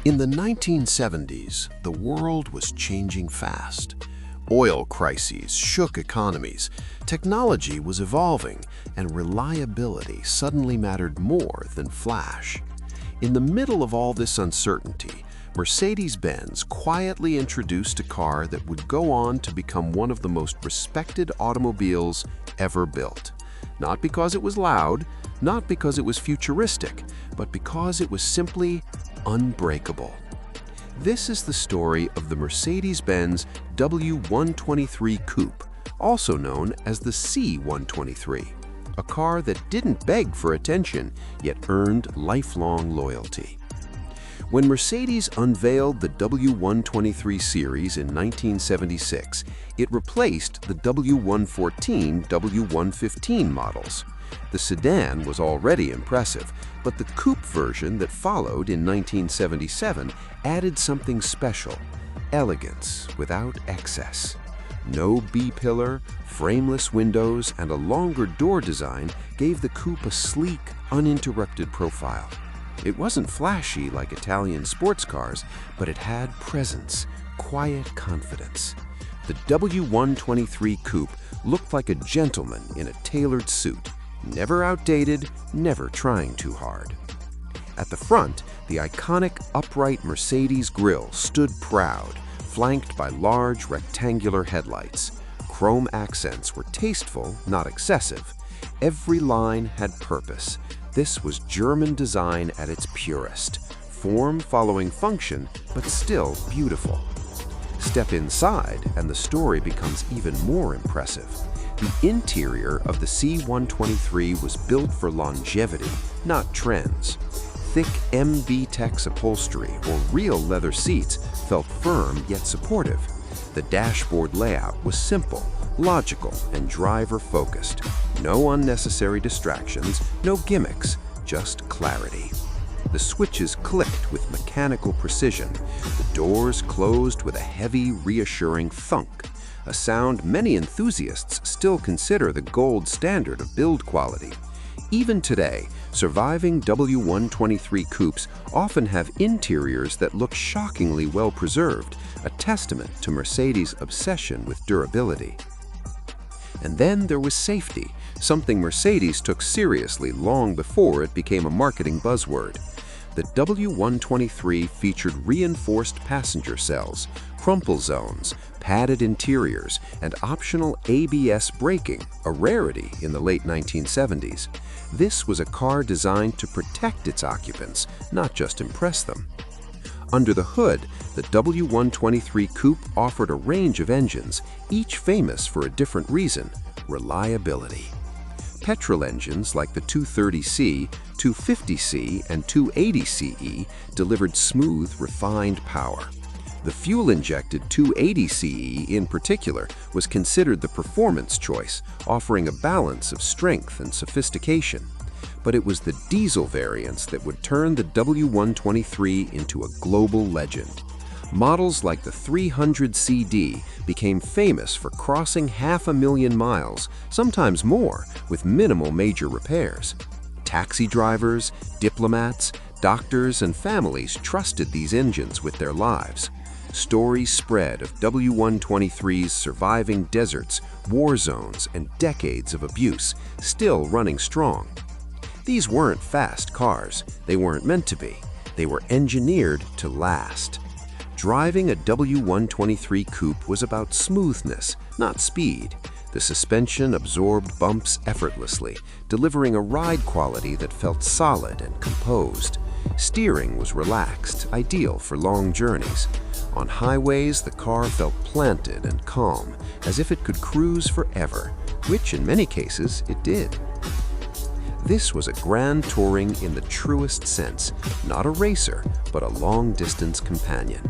In the 1970s, the world was changing fast. Oil crises shook economies, technology was evolving, and reliability suddenly mattered more than flash. In the middle of all this uncertainty, Mercedes-Benz quietly introduced a car that would go on to become one of the most respected automobiles ever built. Not because it was loud, not because it was futuristic, but because it was simply unbreakable. This is the story of the Mercedes-Benz W123 Coupe, also known as the C123, a car that didn't beg for attention, yet earned lifelong loyalty. When Mercedes unveiled the W123 Series in 1976, it replaced the W114, W115 models. The sedan was already impressive, but the coupe version that followed in 1977 added something special: elegance without excess. No B-pillar, frameless windows, and a longer door design gave the coupe a sleek, uninterrupted profile. It wasn't flashy like Italian sports cars, but it had presence, quiet confidence. The W123 Coupe looked like a gentleman in a tailored suit, never outdated, never trying too hard. At the front, the iconic upright Mercedes grille stood proud, flanked by large rectangular headlights. Chrome accents were tasteful, not excessive. Every line had purpose. This was German design at its purest, form following function, but still beautiful. Step inside, and the story becomes even more impressive. The interior of the C123 was built for longevity, not trends. Thick MB-Tex upholstery or real leather seats felt firm yet supportive. The dashboard layout was simple, logical, and driver-focused. No unnecessary distractions, no gimmicks, just clarity. The switches clicked with mechanical precision. The doors closed with a heavy, reassuring thunk, a sound many enthusiasts still consider the gold standard of build quality. Even today, surviving W123 coupes often have interiors that look shockingly well preserved, a testament to Mercedes' obsession with durability. And then there was safety, something Mercedes took seriously long before it became a marketing buzzword. The W123 featured reinforced passenger cells, crumple zones, padded interiors, and optional ABS braking, a rarity in the late 1970s. This was a car designed to protect its occupants, not just impress them. Under the hood, the W123 Coupe offered a range of engines, each famous for a different reason: reliability. Petrol engines like the 230C, 250C, and 280CE delivered smooth, refined power. The fuel-injected 280CE in particular was considered the performance choice, offering a balance of strength and sophistication. But it was the diesel variants that would turn the W123 into a global legend. Models like the 300CD became famous for crossing 500,000 miles, sometimes more, with minimal major repairs. Taxi drivers, diplomats, doctors, and families trusted these engines with their lives. Stories spread of W123's surviving deserts, war zones, and decades of abuse, still running strong. These weren't fast cars. They weren't meant to be. They were engineered to last. Driving a W123 Coupe was about smoothness, not speed. The suspension absorbed bumps effortlessly, delivering a ride quality that felt solid and composed. Steering was relaxed, ideal for long journeys. On highways, the car felt planted and calm, as if it could cruise forever, which in many cases it did. This was a grand touring in the truest sense, not a racer, but a long-distance companion.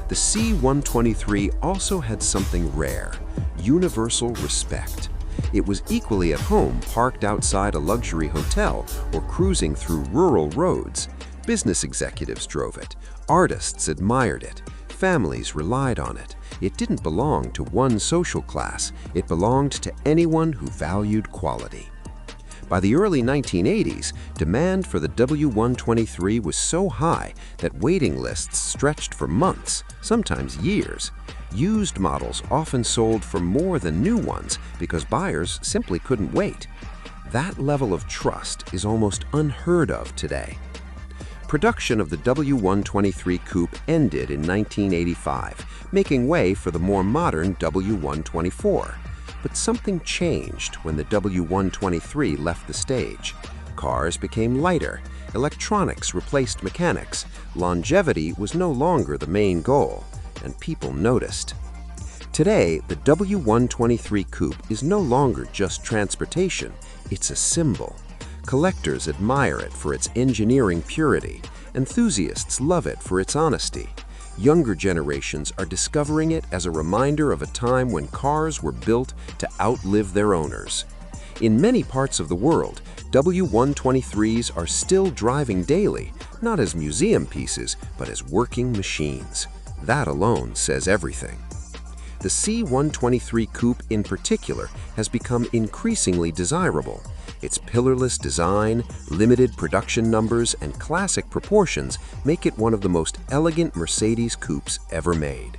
The C123 also had something rare: universal respect. It was equally at home parked outside a luxury hotel or cruising through rural roads. Business executives drove it, artists admired it, families relied on it. It didn't belong to one social class, it belonged to anyone who valued quality. By the early 1980s, demand for the W123 was so high that waiting lists stretched for months, sometimes years. Used models often sold for more than new ones because buyers simply couldn't wait. That level of trust is almost unheard of today. Production of the W123 Coupe ended in 1985, making way for the more modern W124. But something changed when the W123 left the stage. Cars became lighter, electronics replaced mechanics, longevity was no longer the main goal, and people noticed. Today, the W123 Coupe is no longer just transportation, it's a symbol. Collectors admire it for its engineering purity, enthusiasts love it for its honesty. Younger generations are discovering it as a reminder of a time when cars were built to outlive their owners. In many parts of the world, W123s are still driving daily, not as museum pieces, but as working machines. That alone says everything. The C123 Coupe in particular has become increasingly desirable. Its pillarless design, limited production numbers, and classic proportions make it one of the most elegant Mercedes coupes ever made.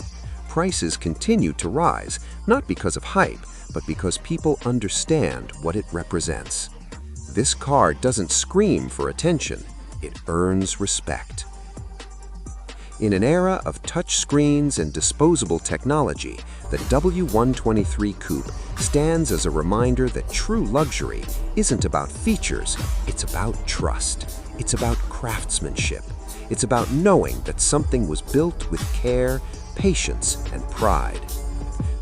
Prices continue to rise, not because of hype, but because people understand what it represents. This car doesn't scream for attention, it earns respect. In an era of touchscreens and disposable technology, the W123 Coupe stands as a reminder that true luxury isn't about features, it's about trust. It's about craftsmanship. It's about knowing that something was built with care, patience, and pride.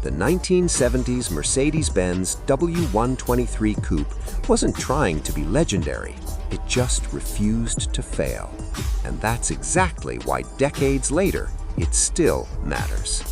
The 1970s Mercedes-Benz W123 Coupe wasn't trying to be legendary, it just refused to fail. And that's exactly why decades later, it still matters.